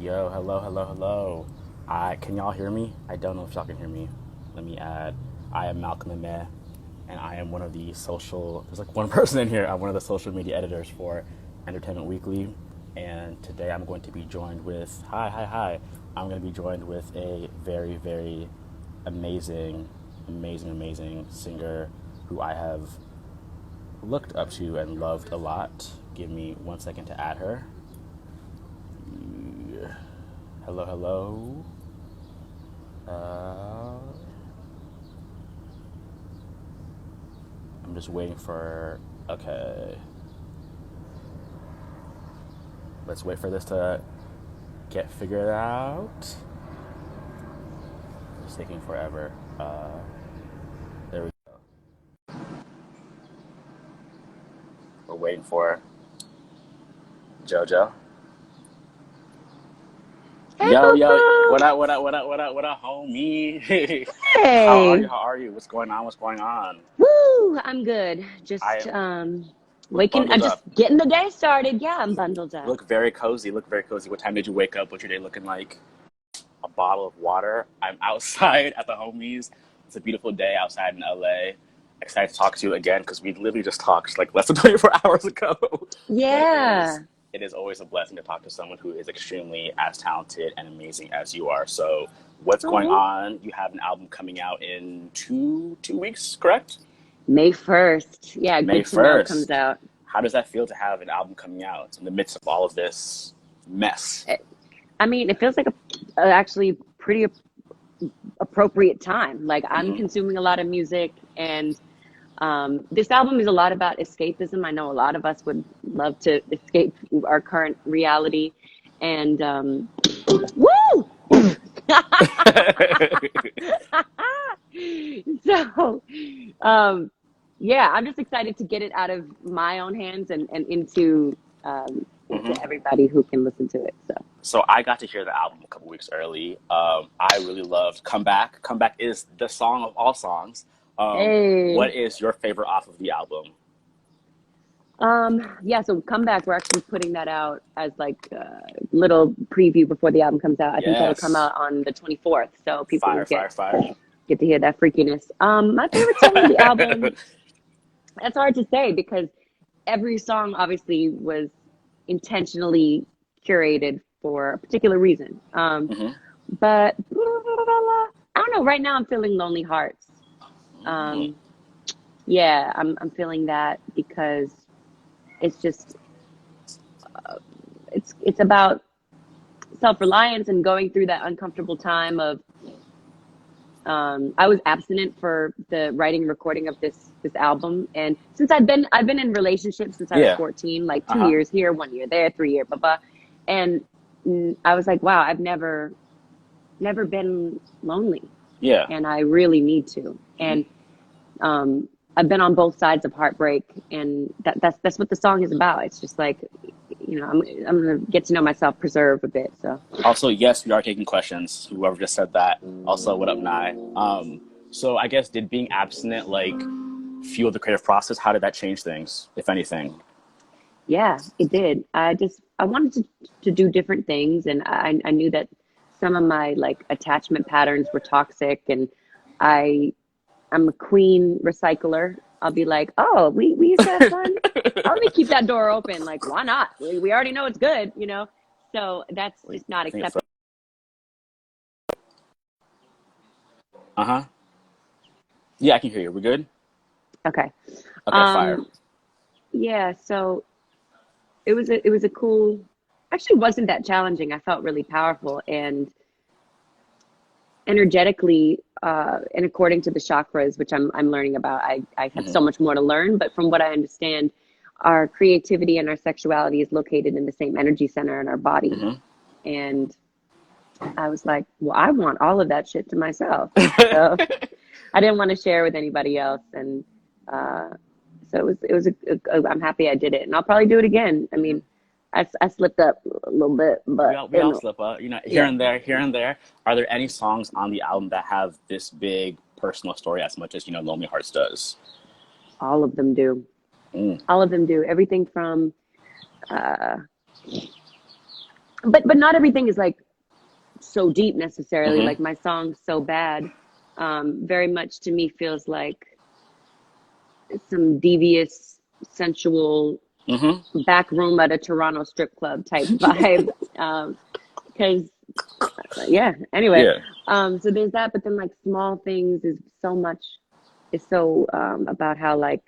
Yo, hello, hello, hello. Can y'all hear me? I don't know if y'all can hear me. Let me add. I am Malcolm Meh, and I am one of the social. There's like one person in here. I'm one of the social media editors for Entertainment Weekly, and today I'm going to be joined with. Hi, hi, hi. I'm going to be joined with a very, very amazing, amazing singer who I have looked up to and loved a lot. Give me 1 second to add her. Hello, hello. Uh, I'm just waiting for. Okay, let's wait for this to get figured out. It's taking forever. There we go. We're waiting for JoJo. Hey, Yo, boo yo, boo. what up, what up, what up, what up, what up, homie? How are you? Hey. How are you? What's going on? What's going on? Woo, I'm good. I Just am look waking, I'm bundled just up. getting the day started. Yeah, I'm bundled up. Look very cozy. Look very cozy. What time did you wake up? What's your day looking like? A bottle of water. I'm outside at the homies. It's a beautiful day outside in LA. Excited to talk to you again because we literally just talked like less than 24 hours ago. But Yeah. it is always a blessing to talk to someone who is extremely as talented and amazing as you are. So what's going Oh, on? You have an album coming out in two weeks, correct? May 1st. Yeah, May Good to Know comes 1st. out. How does that feel to have an album coming out in the midst of all of this mess? Eh, I mean, it feels like a actually pretty appropriate time. Like I'm Hmm. consuming a lot of music and this album is a lot about escapism. I know a lot of us would love to escape our current reality. And woo! So, um, yeah, I'm just excited to get it out of my own hands and into Hmm. everybody who can listen to it. So, So I got to hear the album a couple weeks early. I really loved "Comeback." "Comeback" is the song of all songs. hey, What is your favorite off of the album? yeah. So, Comeback. We're actually putting that out as like a little preview before the album comes out. I think that'll come Yes, out on the 24th, so people will fire, fire, fire. get to hear that freakiness. My favorite song of the album. That's hard to say because every song obviously was intentionally curated for a particular reason. Hmm. But I don't know. Right now, I'm feeling Lonely Hearts. Um, yeah, I'm feeling that because it's just it's about self-reliance and going through that uncomfortable time of I was abstinent for the writing and recording of this album, and since I've been in relationships since I was Yeah. 14, like Uh two huh. years here, 1 year there, 3 year, blah blah, and I was like, wow, I've never been lonely, Yeah. and I really need to, and um, I've been on both sides of heartbreak, and that's what the song is about. It's just like, I'm gonna get to know myself, preserve a bit, so. Also, yes, we are taking questions. Whoever just said that. Also, what up, Nye? So I guess did being abstinent like fuel the creative process? How did that change things, if anything? Yeah, it did. I wanted to do different things, and I knew that some of my like attachment patterns were toxic, and I I'm a queen recycler. I'll be like, oh, we used to have fun. Oh, let me keep that door open. Like, why not? We already know it's good, you know. So that's Wait, just not I think it's. acceptable. Uh huh. Yeah, I can hear you. We good? Okay. Okay, fire. Um, yeah. So it was a cool. Actually, wasn't that challenging. I felt really powerful and energetically and according to the chakras, which I'm learning about. I have Hmm. so much more to learn, but from what I understand, our creativity and our sexuality is located in the same energy center in our body. Hmm. And I was like, well, I want all of that shit to myself. So I didn't want to share with anybody else. And uh, so I'm happy I did it. And I'll probably do it again. I mean, I slipped up a little bit, we but all we all slip up, here yeah, and there, here and there. Are there any songs on the album that have this big personal story as much as Lonely Hearts does? all of them do. Mm. All of them do. Everything from uh, but not everything is like so deep necessarily. Mm-hmm. Like my song "So Bad," very much to me feels like some devious, sensual Mm-hmm. back room at a Toronto strip club type vibe. Because yeah, anyway, Yeah. so there's that. But then like small things is so much. Is so about how like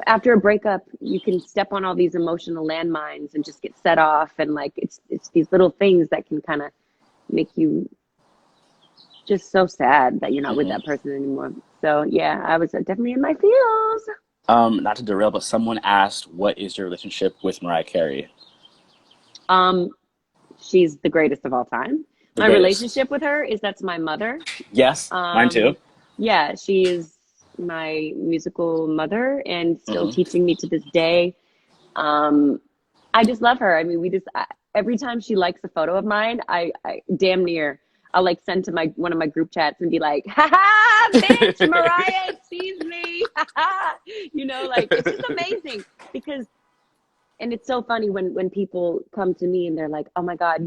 after a breakup you can step on all these emotional landmines and just get set off, and like it's these little things that can kind of make you just so sad that you're not with Mm-hmm. that person anymore. So yeah, I was definitely in my feels. Not to derail, but someone asked, "What is your relationship with Mariah Carey?" um she's the greatest of all time. The My greatest. relationship with her is that's my mother. Yes, mine too. um yeah, she is my musical mother and still Mm-hmm. teaching me to this day. um I just love her. I mean, every time she likes a photo of mine, I damn near I'll like send to my one of my group chats and be like, "Ha ha, bitch, Mariah sees me." Ha ha. Like it's just amazing because, and it's so funny when people come to me and they're like, "Oh my God,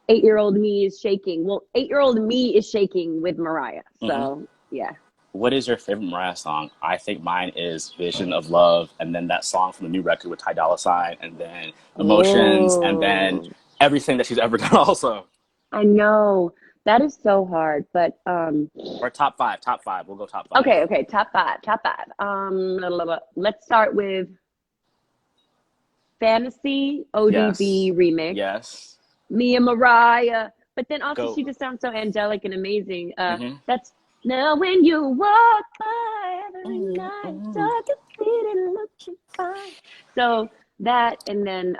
8-year-old me is shaking." Well, 8-year-old me is shaking with Mariah. Mm-hmm. So yeah. What is your favorite Mariah song? I think mine is "Vision of Love," and then that song from the new record with Ty Dolla Sign, and then "Emotions," and then Oh, everything that she's ever done. Also, I know that is so hard, but or top five. Top five. We'll go top five. okay, okay, top five, top five. Blah, blah, blah. Let's start with Fantasy Yes. ODB remix. Yes. Me and Mariah. But then also Go. she just sounds so angelic and amazing. Mm-hmm. That's now when you walk by every night, Mm-hmm. dark and fleeting, looking fine. So that, and then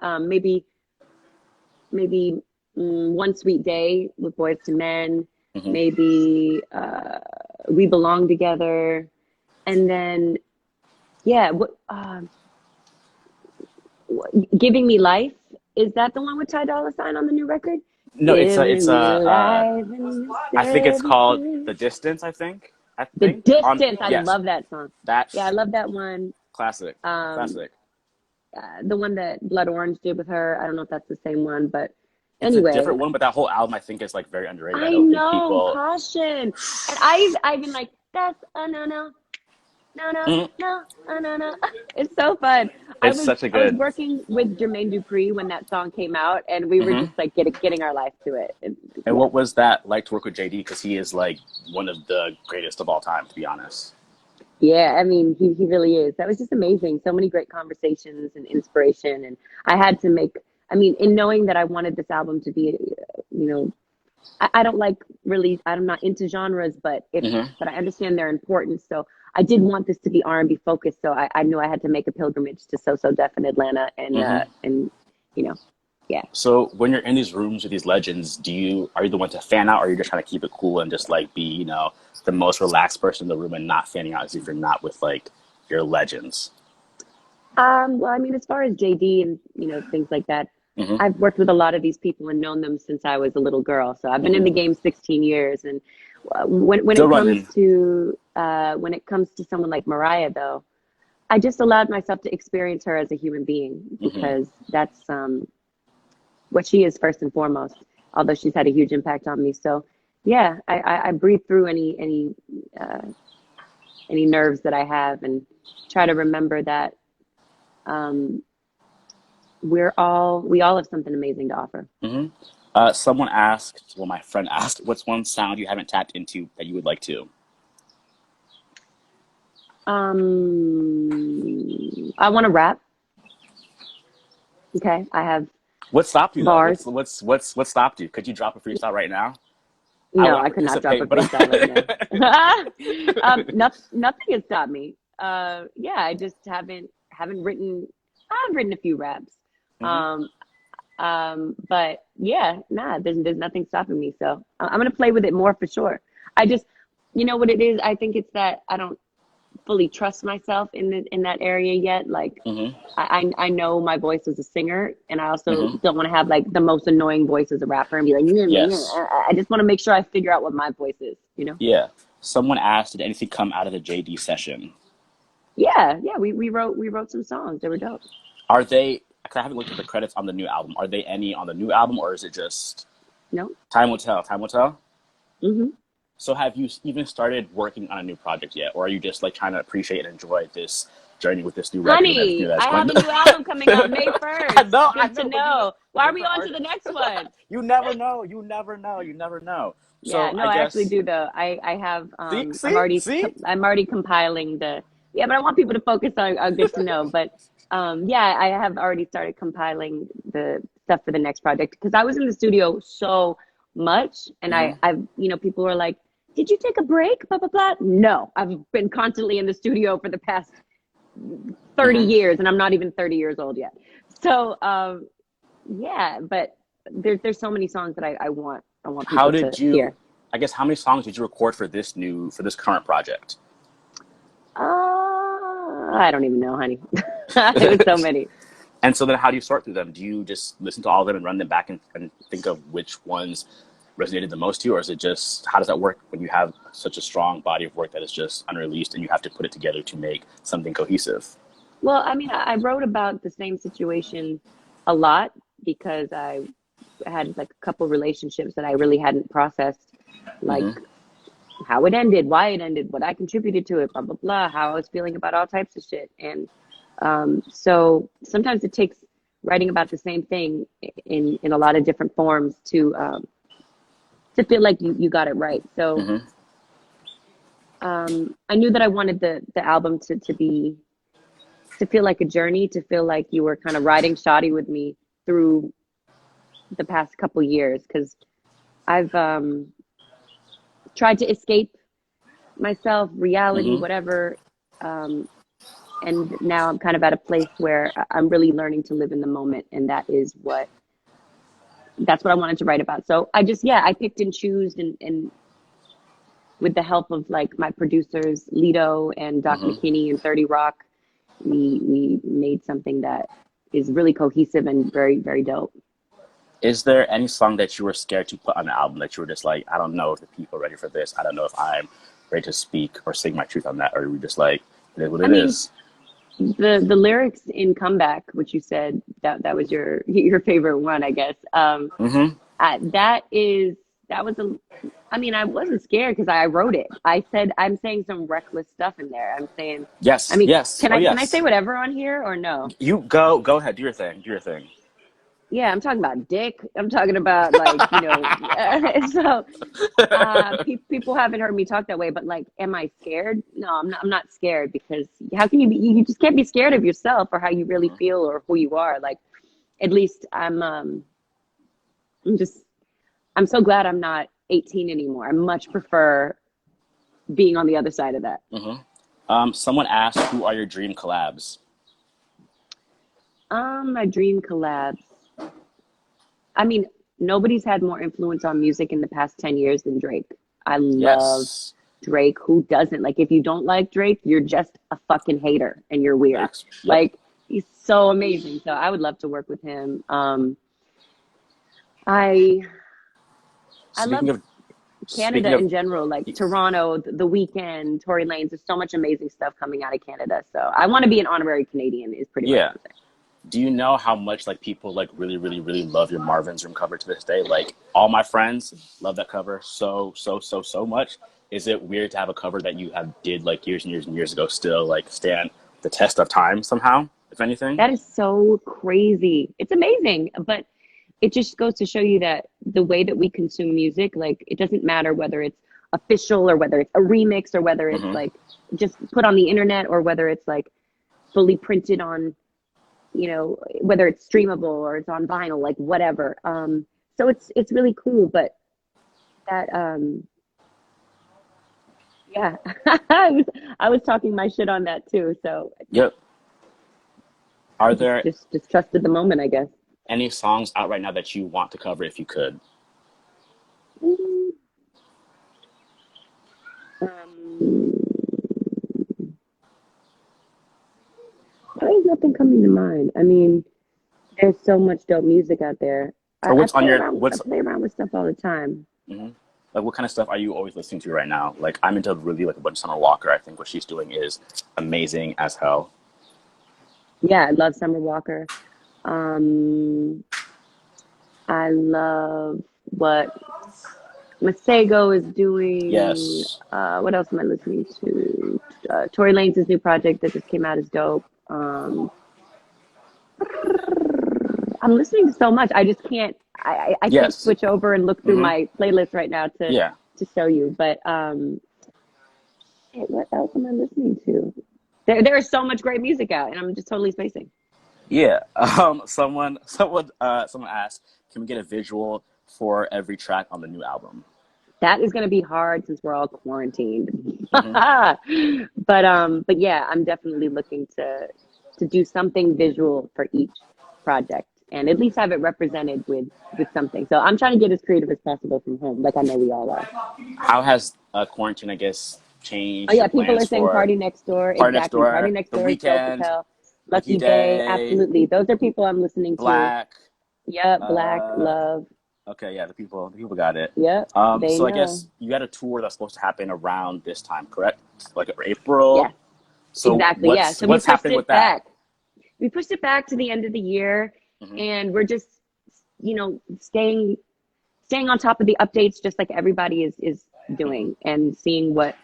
maybe One Sweet Day with Boys to Men. Mm-hmm. Maybe We Belong Together. And then yeah, Giving Me Life. Is that the one with Ty Dolla Sign on the new record? No, it's Giving me life and you I think it's set me called free. "The Distance." I think. I The think on Distance. I yes, love that song. Yeah, I that's love that one. classic. Um, Classic. the one that Blood Orange did with her. I don't know if that's the same one, but It's a anyway, different one, but that whole album I think is like very underrated. I I don't think know, people. Caution. And I've been like, that's a no no. No, no, Mhm. no, no, no, no. It's so fun. I It's was such a I was good. working with Jermaine Dupri when that song came out, and we were Hmm. just like getting our life to it. And, And yeah, what was that like to work with JD? Because he is like one of the greatest of all time, to be honest. yeah. I mean, he really is. That was just amazing. So many great conversations and inspiration. And I had to make. I mean, in knowing that I wanted this album to be, you know, I don't like really. I'm not into genres, Hmm. but I understand their importance. So I did want this to be R&B focused. So I knew I had to make a pilgrimage to So So Def in Atlanta, Hmm. and you know, yeah. So when you're in these rooms with these legends, are you the one to fan out, or are you just trying to keep it cool and just like be the most relaxed person in the room and not fanning out as if you're not with like your legends? Well, I mean, as far as JD and things like that, Hmm. I've worked with a lot of these people and known them since I was a little girl. So I've been in Hmm. the game 16 years, and Still running. when it comes to someone like Mariah, though, I just allowed myself to experience her as a human being Hmm. because that's what she is first and foremost. Although she's had a huge impact on me, so yeah, I breathe through uh, any nerves that I have and try to remember that um, we all have something amazing to offer. Hmm. Someone asked, well, my friend asked, what's one sound you haven't tapped into that you would like to? I want to rap. Okay, I have What stopped you though? bars. What stopped you? Could you drop a freestyle right now? I No, want to I could not drop a participate, but freestyle right now. Nothing has stopped me. Yeah, I just haven't written. I've written a few raps. hmm. Um, but yeah, nah, there's nothing stopping me. So I'm gonna play with it more for sure. I just, you know what it is. I think it's that I don't fully trust myself in that area yet. Like Hmm. I know my voice as a singer, and I also Hmm. don't want to have like the most annoying voice as a rapper and be like, "Yeah, yeah, yeah." Yes. I just want to make sure I figure out what my voice is. Yeah. Someone asked, did anything come out of the JD session? Yeah, yeah. We wrote some songs. They were dope. Are they? 'cause I haven't looked at the credits on the new album. Are they any on the new album, or is it just No. time will tell? Time will tell. Hmm. So have you even started working on a new project yet, or are you just like trying to appreciate and enjoy this journey with this new record and everything Honey, that's I going? have a new album coming out May I 1st. Good to know, but you know, know. Why are with we the on to the artist, next one? you never know. You never know. You never know. Yeah, So no, I I actually guess do though. I have see, see, see. I'm already compiling the yeah, but I want people to focus on good to know. But yeah, I have already started compiling the stuff for the next project because I was in the studio so much and Hmm. I've people were like, "Did you take a break?" blah blah blah. No, I've been constantly in the studio for the past 30 Hmm. years and I'm not even 30 years old yet. So yeah, but there's so many songs that I want How people to did you? hear. I guess how many songs did you record for this current project? I don't even know, honey. It was so many. And so then how do you sort through them? Do you just listen to all of them and run them back and think of which ones resonated the most to you? Or is it just, how does that work when you have such a strong body of work that is just unreleased and you have to put it together to make something cohesive? Well, I mean, I wrote about the same situation a lot because I had like a couple relationships that I really hadn't processed, like Hmm. how it ended, why it ended, what I contributed to it, blah blah blah, how I was feeling about all types of shit. And so sometimes it takes writing about the same thing in a lot of different forms to feel like you got it right. So Hmm. I knew that I wanted the album to feel like a journey, to feel like you were kind of riding shoddy with me through the past couple years because I've tried to escape myself, reality, Hmm. whatever. Um, and now I'm kind of at a place where I'm really learning to live in the moment, and that's what I wanted to write about. So I just I picked and chose and with the help of like my producers Lido and Doc Hmm. McKinney and 30 Rock, we made something that is really cohesive and very very dope. Is there any song that you were scared to put on the album that you were just like, I don't know if the people are ready for this. I don't know if I'm ready to speak or sing my truth on that. Or were you just like, it is what I it mean, is? the lyrics in Comeback, which you said that was your favorite one, I guess. Hmm. That is that was a. I mean, I wasn't scared because I wrote it. I said I'm saying some reckless stuff in there. I'm saying, I Yes, mean, yes. Oh, can I say yes. whatever on here or no? You go ahead. Do your thing. Do your thing. Yeah, I'm talking about dick. I'm talking about like so people haven't heard me talk that way, but like, am I scared? No, I'm not scared because how can you be? You just can't be scared of yourself or how you really Hmm. feel or who you are. Like, at least I'm just I'm so glad I'm not 18 anymore. I much prefer being on the other side of that. Hmm. Someone asked, "Who are your dream collabs?" My dream collabs. I mean, nobody's had more influence on music in the past 10 years than Drake. I love Yes, Drake. Who doesn't? Like, if you don't like Drake, you're just a fucking hater and you're weird. facts. Yep. Like, he's so amazing. So I would love to work with him. I I love Speaking of speaking Canada of, in general, like Toronto, The Weekend, Tory Lanez. There's so much amazing stuff coming out of Canada. So I want to be an honorary Canadian. Is pretty much yeah. what I'm saying. Do you know how much like people like really, really, really love your Marvin's Room cover to this day? Like all my friends love that cover so much. Is it weird to have a cover that you have did like years and years and years ago still like stand the test of time somehow, if anything? That is so crazy. It's amazing, but it just goes to show you that the way that we consume music, like it doesn't matter whether it's official or whether it's a remix or whether it's Hmm. like just put on the internet or whether it's like fully printed on, whether it's streamable or it's on vinyl, like whatever. So it's really cool, but that yeah, I was talking my shit on that too. So Yep. Are I just there just just trusted the moment, I guess. any songs out right now that you want to cover if you could? Mm, Um, there's nothing coming to mind. I mean, there's so much dope music out there. Or I what's on play your around. I what's play around with stuff all the time. hmm like what kind of stuff are you always listening to right now? Like I'm into really like a bunch of Summer Walker. I think what she's doing is amazing as hell. Yeah, I love Summer Walker. Um, I love what Masego is doing. Yes. What else am I listening to? Tory Lanez's new project that just came out is dope. I'm listening to so much. I just can't. I can't Yes. switch over and look through Mm-hmm. my playlist right now Yeah. to show you. But shit, what else am I listening to? There is so much great music out, and I'm just totally spacing. Yeah. Someone asked, can we get a visual for every track on the new album? That is going to be hard since we're all quarantined. Mm-hmm. But yeah, I'm definitely looking to do something visual for each project and at least have it represented with something. So I'm trying to get as creative as possible from home, like I know we all are. How has quarantine, I guess, Oh changed your yeah, people are plans saying for Party Next Door. Party Next Exactly. Party Door, Next The Door, Joe Weekend, Capel, Lucky Lucky Day. Day, Absolutely. Those are people I'm listening to. Black? Yep, Black, Uh, Love. okay, yeah, the people got it. Yep, they So I know. guess you had a tour that's supposed to happen around this time, correct? Like April. Yes, So exactly. Yeah. what's So we what's pushed happening with it that? back. We pushed it back to the end of the year, Hmm. and we're just, staying on top of the updates, just like everybody is Hmm. doing, and seeing what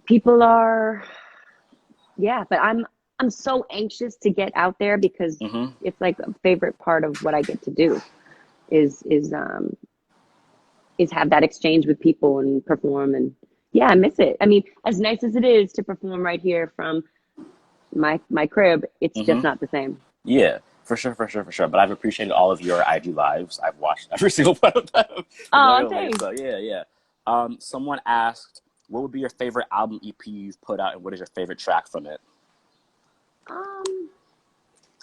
people are. Yeah, but I'm so anxious to get out there because Hmm. it's like a favorite part of what I get to do is is um is have that exchange with people and perform. And yeah, I miss it. I mean, as nice as it is to perform right here from my crib, it's Hmm. just not the same. Yeah, for sure, for sure, for sure. But I've appreciated all of your IG lives. I've watched every single one of them Oh, regularly. thanks. So yeah, yeah. Someone asked, what would be your favorite album EP you've put out, and what is your favorite track from it? Um,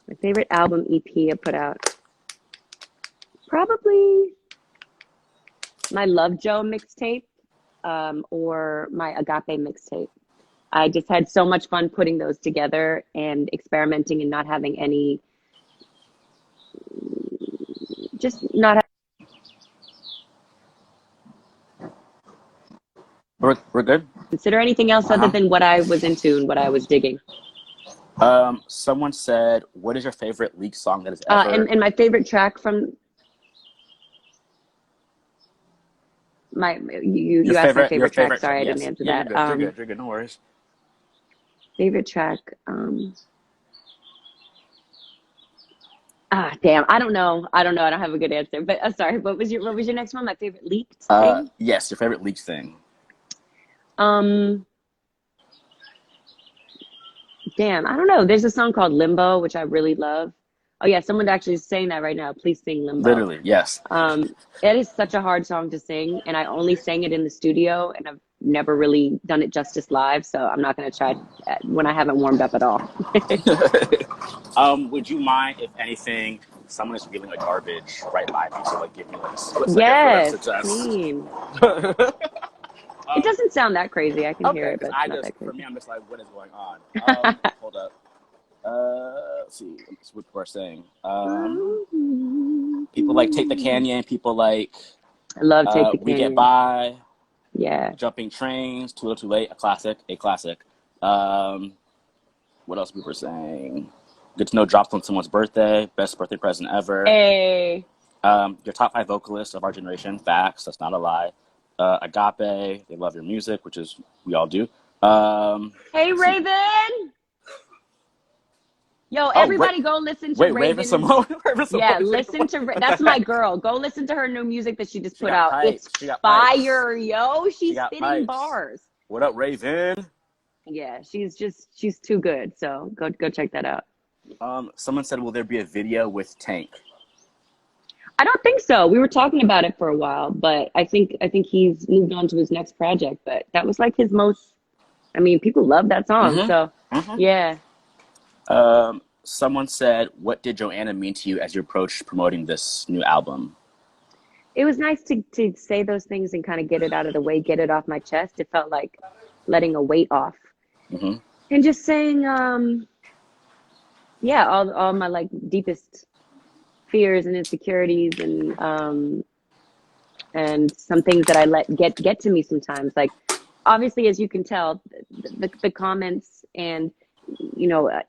my favorite album EP I put out, probably my Love Joe mixtape, or my Agape mixtape. I just had so much fun putting those together and experimenting and not having any, just not We're good. consider anything else Uh other huh. than what I was into and what I was digging. Someone said, what is your favorite leak song that has And ever my favorite track from your you asked my favorite? Your favorite track. favorite? Sorry, I didn't Yes. answer Yeah, you're that. good. You're good. You're good. No worries. Favorite track. Damn. I don't know. I don't know. I don't have a good answer. But sorry. What was your next one? My favorite leaked thing. Yes, your favorite leak thing. Um. Damn. I don't know. There's a song called Limbo, which I really love. Oh yeah, someone actually is saying that right now. Please sing Limbo. Literally, yes. It is such a hard song to sing, and I only sang it in the studio, and I've never really done it justice live. So I'm not gonna try when I haven't warmed up at all. Would you mind if anything, someone is feeling like garbage right by me, so like give me like a split second for them Yes, to just. clean. It um, doesn't sound that crazy. I can hear okay, it, because but it's I not just that for me, crazy. I'm just like, what is going on? Hold up. Let's see what people are saying. People like Take the Canyon. People like I love Take the We Get Canyon. By. Yeah. Jumping Trains. Too Little Too Late. A classic. A classic. Um, what else people were saying? Good to know dropped on someone's birthday. Best birthday present ever. Hey. Your top five vocalists of our generation. Facts. That's not a lie. Agape. They love your music, which is we all do. Hey, Let's see. Raven. Yo, Oh, wait, everybody go listen to wait, Raven Raven's. Simone. Raven Yeah, Simone is getting listen to that's my girl. Go listen to her new music that she just She put got out. It's pipes. She got pipes. fire, yo. She She's got spitting pipes. bars. What up, Raven? Yeah, she's too good. So go check that out. Someone said, will there be a video with Tank? I don't think so. We were talking about it for a while, but I think he's moved on to his next project. But that was like his most. I mean, people love that song. Mm-hmm. So Mm-hmm. yeah, Someone said, what did Joanna mean to you as you approached promoting this new album? it was nice to say those things and kind of get it out of the way, get it off my chest. It felt like letting a weight off Mm-hmm. and just saying, yeah, all my like deepest fears and insecurities and some things that I let get to me sometimes. Like obviously, as you can tell, the comments and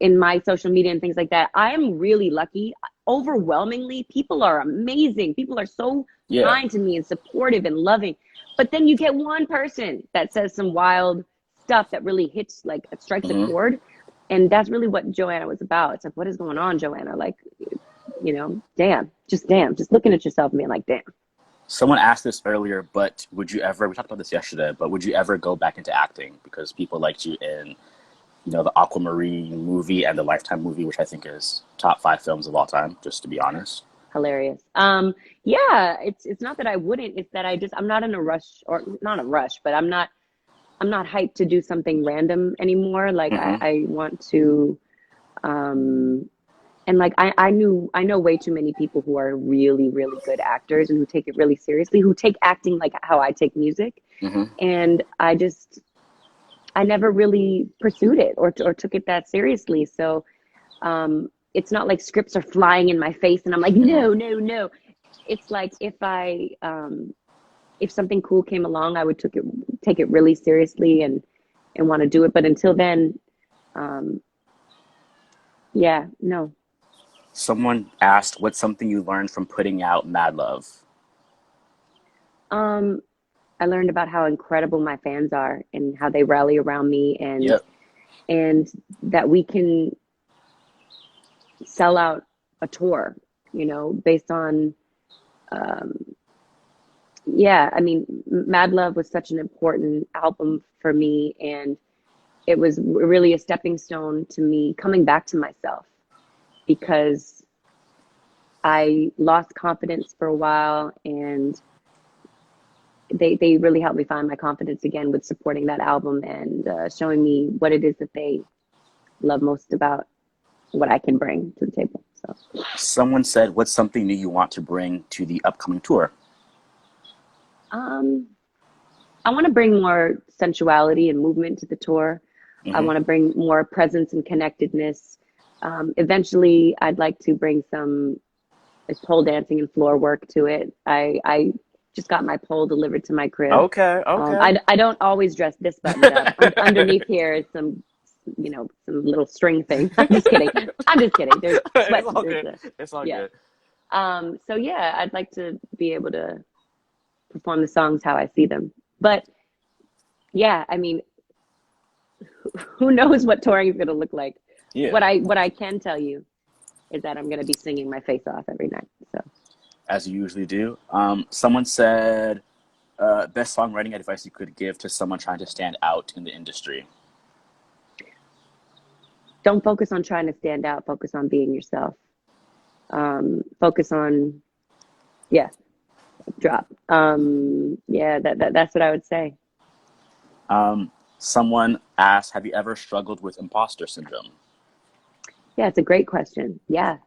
in my social media and things like that, I am really lucky. Overwhelmingly, people are amazing. People are so Yeah. kind to me and supportive and loving. But then you get one person that says some wild stuff that really hits, like, strikes a Hmm. chord. And that's really what Joanna was about. It's like, what is going on, Joanna? Like, damn, just looking at yourself and being like, damn. Someone asked this earlier, but would you ever, we talked about this yesterday, but would you ever go back into acting because people liked you in, the Aquamarine movie and the Lifetime movie, which I think is top 5 films of all time, just to be honest. Hilarious. Yeah, it's not that I wouldn't, it's that I'm not in a rush, or not a rush, but I'm not hyped to do something random anymore. Like, Hmm. I want to, um and like, I know way too many people who are really, really good actors and who take it really seriously, who take acting like how I take music. Hmm. And I never really pursued it, or took it that seriously. So it's not like scripts are flying in my face and I'm like, Hmm. no, no, no. It's like, if something cool came along, I would take it really seriously and want to do it. But until then, um, yeah, no. Someone asked, what's something you learned from putting out Mad Love? Um, I learned about how incredible my fans are and how they rally around me, and Yep. and that we can sell out a tour, based on, um, yeah, I mean, Mad Love was such an important album for me, and it was really a stepping stone to me coming back to myself, because I lost confidence for a while, and they really helped me find my confidence again with supporting that album, and showing me what it is that they love most about what I can bring to the table. So, Someone said, what's something new you want to bring to the upcoming tour? um, I want to bring more sensuality and movement to the tour. I Hmm. want to bring more presence and connectedness. Eventually, I'd like to bring some, like, pole dancing and floor work to it. I just got my pole delivered to my crib. Okay, okay. I don't always dress this buttoned up. Underneath here is some little string thing. I'm just kidding. I'm just kidding. There's It's sweat. all good. It's all Yeah. good. So yeah, I'd like to be able to perform the songs how I see them. But yeah, I mean, who knows what touring is going to look like? Yeah, What I can tell you is that I'm going to be singing my face off every night. So as you usually do. Someone said, best songwriting advice you could give to someone trying to stand out in the industry. don't focus on trying to stand out. Focus on being yourself. Focus on, yeah, drop. Yeah, that's what I would say. Someone asked, have you ever struggled with imposter syndrome? Yeah, it's a great question. Yeah.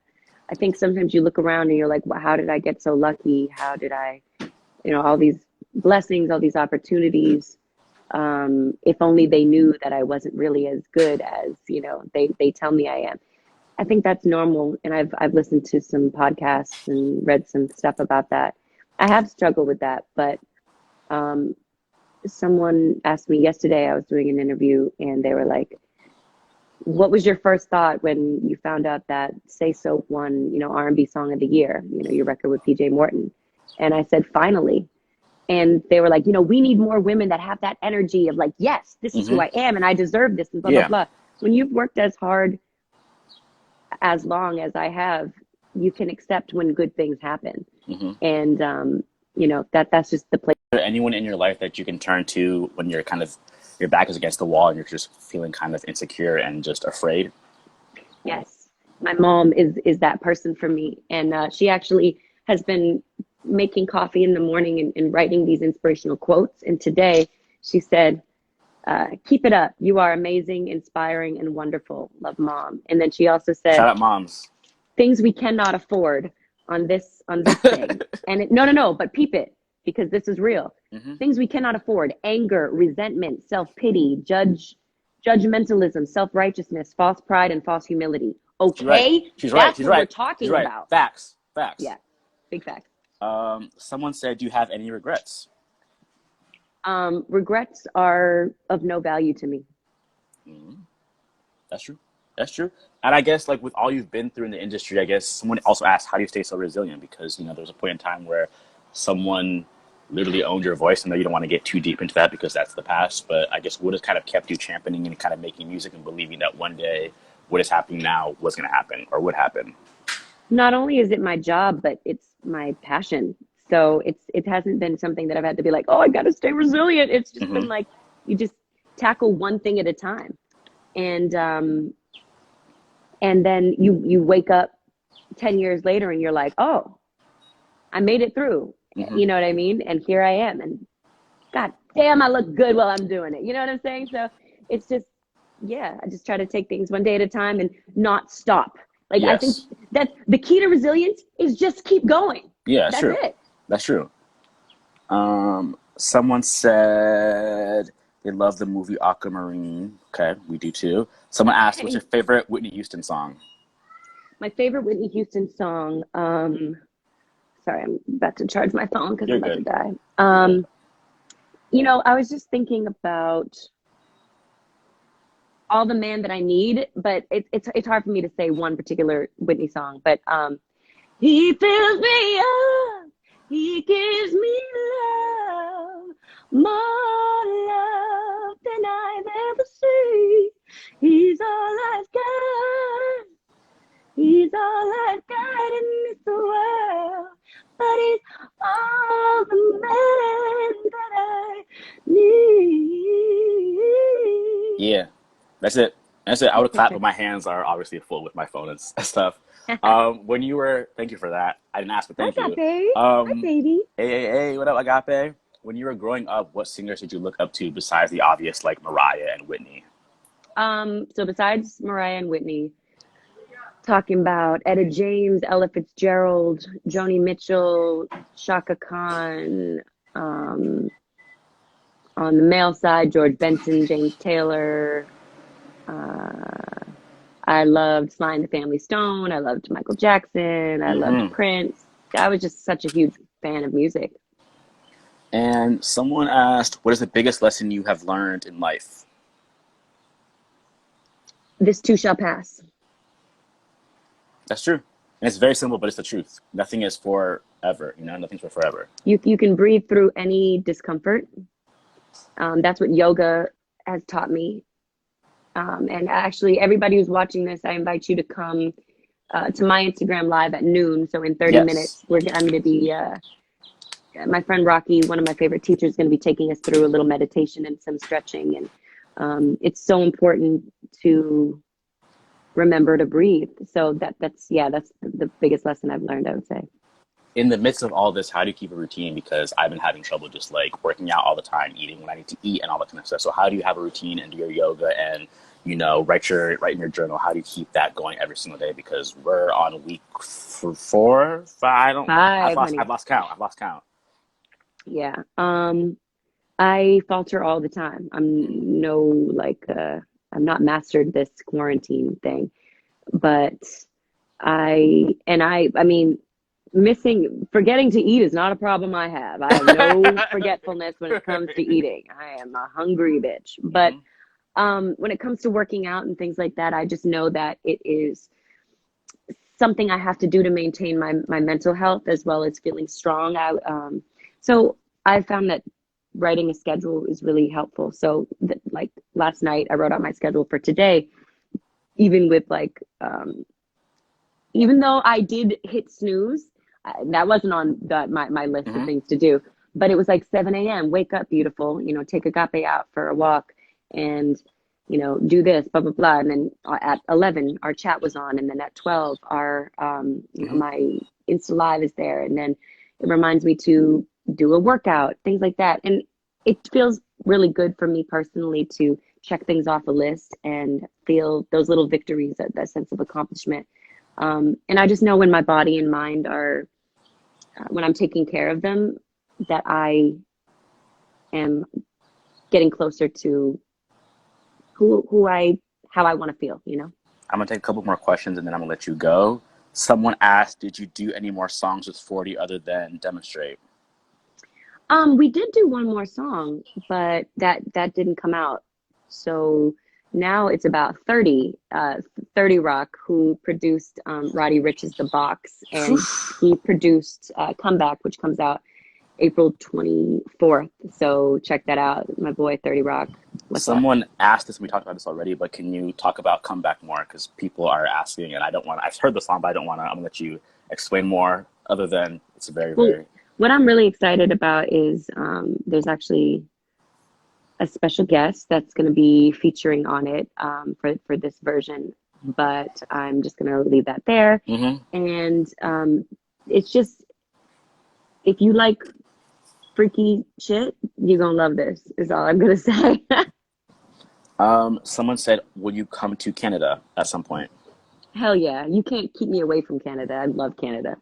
I think sometimes you look around and you're like, well, how did I get so lucky? How did I, all these blessings, all these opportunities. If only they knew that I wasn't really as good as, they tell me I am. I think that's normal. And I've listened to some podcasts and read some stuff about that. I have struggled with that, but um, someone asked me yesterday, I was doing an interview, and they were like, what was your first thought when you found out that Say Soap won, R&B Song of the Year, your record with PJ Morton? And I said, finally. And they were like, we need more women that have that energy of like, yes, this is who Hmm. I am and I deserve this and blah, blah, Yeah. blah. When you've worked as hard as long as I have, you can accept when good things happen. Hmm. And, that's just the place. Is there anyone in your life that you can turn to when you're kind of, your back is against the wall and you're just feeling kind of insecure and just afraid? Yes, my mom is that person for me, and she actually has been making coffee in the morning and writing these inspirational quotes. And today she said, "Keep it up. You are amazing, inspiring, and wonderful. Love, Mom." And then she also Shout said, out moms. "Things we cannot afford on this thing." And no, no, no, but peep it, because this is real. Hmm. Things we cannot afford: anger, resentment, self-pity, judgmentalism, self-righteousness, false pride, and false humility. She's right. Okay, She's right. that's She's what we're right. She's talking right. about. Facts. Facts. Yeah, big facts. Someone said, do you have any regrets? Regrets are of no value to me. Mhm. That's true. That's true. And I guess like with all you've been through in the industry, I guess someone also asked, how do you stay so resilient? Because there was a point in time where someone literally owned your voice. I know you don't want to get too deep into that because that's the past, but I guess what has kind of kept you championing and kind of making music and believing that one day what is happening now was going to happen or would happen? Not only is it my job, but it's my passion. So it hasn't been something that I've had to be like, oh, I got to stay resilient. It's just Hmm. been like you just tackle one thing at a time, and then you wake up 10 years later and you're like, oh, I made it through. Hmm. You know what I mean? And here I am, and God damn, I look good while I'm doing it. You know what I'm saying? So it's just, yeah, I just try to take things one day at a time and not stop. Like, I think Yes. that the key to resilience is just keep going. Yeah, that's That's true. it. That's true. Someone said they love the movie Aquamarine. Okay, we do too. Someone asked, what's your Hey, favorite Whitney Houston song? my favorite Whitney Houston song. Sorry, I'm about to charge my phone because I'm You're about to good. die. You're good. I was just thinking about all the man that I need, but it's hard for me to say one particular Whitney song. But he fills me up, he gives me love, more love than I've ever seen. He's all I've got, he's all I've got in this world, but he's all the man that I need. Yeah, that's it. That's it. I would clap, but my hands are obviously full with my phone and stuff. When you were, thank you for that. I didn't ask, but Hi, thank you. Agape. Hi, Um, baby. hey, what up, Agape? When you were growing up, what singers did you look up to besides the obvious like Mariah and Whitney? So besides Mariah and Whitney, talking about Etta James, Ella Fitzgerald, Joni Mitchell, Shaka Khan. Um, on the male side, George Benson, James Taylor. Uh, I loved Sly and the Family Stone. I loved Michael Jackson. I loved Hmm. Prince. I was just such a huge fan of music. And someone asked, what is the biggest lesson you have learned in life? This too shall pass. That's true. And it's very simple, but it's the truth. Nothing is forever, nothing's for forever. You can breathe through any discomfort. That's what yoga has taught me. And actually, everybody who's watching this, I invite you to come to my Instagram live at noon. So in 30 Yes. minutes, I'm going to be, my friend Rocky, one of my favorite teachers, is going to be taking us through a little meditation and some stretching. And it's so important to remember to breathe. So that's the biggest lesson I've learned, I would say. In the midst of all this, how do you keep a routine? Because I've been having trouble just like working out all the time, eating when I need to eat, and all that kind of stuff. So how do you have a routine and do your yoga and write in your journal? How do you keep that going every single day? Because we're on week 4, 5. I don't. I've Five, lost. honey. I've lost count. I've lost count. Yeah. I falter all the time. I'm not mastered this quarantine thing, but I mean, forgetting to eat is not a problem I have. I have no forgetfulness when it comes to eating. I am a hungry bitch. But Hmm. when it comes to working out and things like that, I just know that it is something I have to do to maintain my mental health as well as feeling strong. So I found that writing a schedule is really helpful. So like last night, I wrote out my schedule for today, even with even though I did hit snooze, that wasn't on my list of Hmm. things to do. But it was like 7 a.m. Wake up, beautiful. Take Agape out for a walk, and do this, blah blah blah. And then at 11, our chat was on, and then at 12, our Hmm. my Insta Live is there, and then it reminds me to do a workout, things like that. And it feels really good for me personally to check things off a list and feel those little victories, that sense of accomplishment. And I just know when my body and mind are, when I'm taking care of them, that I am getting closer to how I want to feel. I'm gonna take a couple more questions and then I'm gonna let you go. Someone asked, "Did you do any more songs with 40 other than Demonstrate?" We did do one more song, but that didn't come out. So now it's about 30, 30 Rock, who produced Roddy Rich's The Box, and he produced Comeback, which comes out April 24th. So check that out. My boy 30 Rock. What's up? Someone asked this, and we talked about this already, but can you talk about Comeback more? Because people are asking, and I don't want to, I've heard the song, but I don't want to, I'm going to let you explain more, other than it's a very, Well, very, what I'm really excited about is there's actually a special guest that's going to be featuring on it for this version, but I'm just going to leave that there. mm-hmm. And it's just, if you like freaky shit, you're going to love this, is all I'm going to say. Someone said, will you come to Canada at some point? Hell yeah. You can't keep me away from Canada. I love Canada.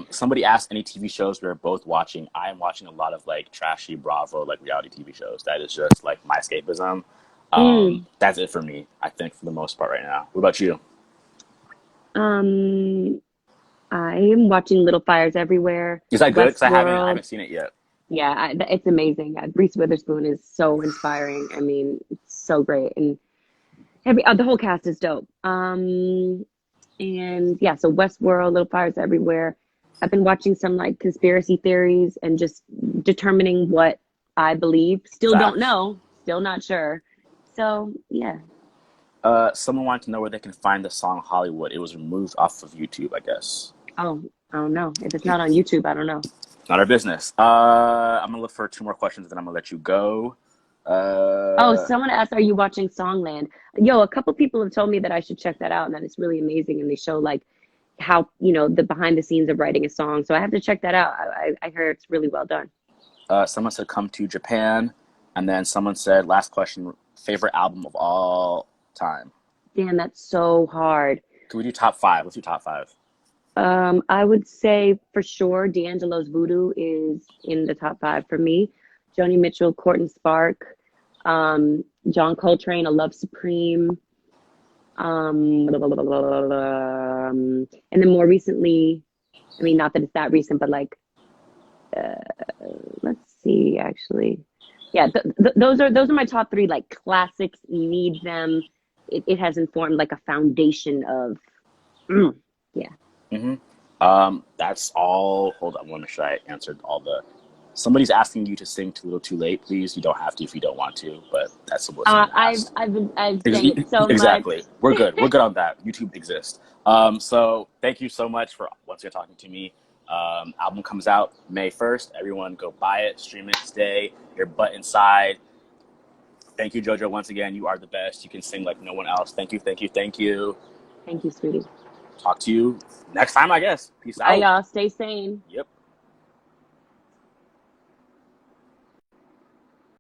Somebody asked any TV shows we are both watching. I am watching a lot of like trashy Bravo, like reality TV shows. That is just like my escapism. Mm. That's it for me, I think, for the most part right now. What about you? Um, I am watching Little Fires Everywhere, Is that good? Because I Westworld. haven't seen it yet. Yeah, it's amazing. Reese Witherspoon is so inspiring. I mean, it's so great, and the whole cast is dope. And yeah, so Westworld, Little Fires Everywhere. I've been watching some like conspiracy theories and just determining what I believe. Still don't Facts. know, still not sure. So yeah. Someone wanted to know where they can find the song Hollywood. It was removed off of YouTube, I guess. Oh, I don't know. If it's not on YouTube, I don't know. Not our business. I'm gonna look for two more questions, then I'm gonna let you go. Oh, Uh, someone asked, "Are you watching Songland?" Yo, a couple people have told me that I should check that out, and that it's really amazing, and they show like how the behind the scenes of writing a song. So I have to check that out. I heard it's really well done. someone said come to Japan, and then someone said last question, favorite album of all time. Damn, that's so hard. Can we do top five? Let's do top five. I would say for sure D'Angelo's Voodoo is in the top five for me. Joni Mitchell, Court and Spark, John Coltrane, A Love Supreme, and then more recently, I mean, not that it's that recent, but like, uh, let's see, actually, yeah, those are my top three like classics. Need them. It has informed like a foundation of, yeah. Mm-hmm. That's all. Hold on, I want to make sure I answered all the. Somebody's asking you to sing "Too Little, Too Late." Please, you don't have to if you don't want to, but that's what someone asked. I've sang it so much. Exactly. We're good. We're good on that. YouTube exists. So thank you so much for once again talking to me. Album comes out May 1st. Everyone go buy it, stream it today. Your butt inside. Thank you, JoJo. Once again, you are the best. You can sing like no one else. Thank you, thank you, thank you. Thank you, sweetie. Talk to you next time, I guess. Peace Bye, out. y'all. Stay sane. Yep.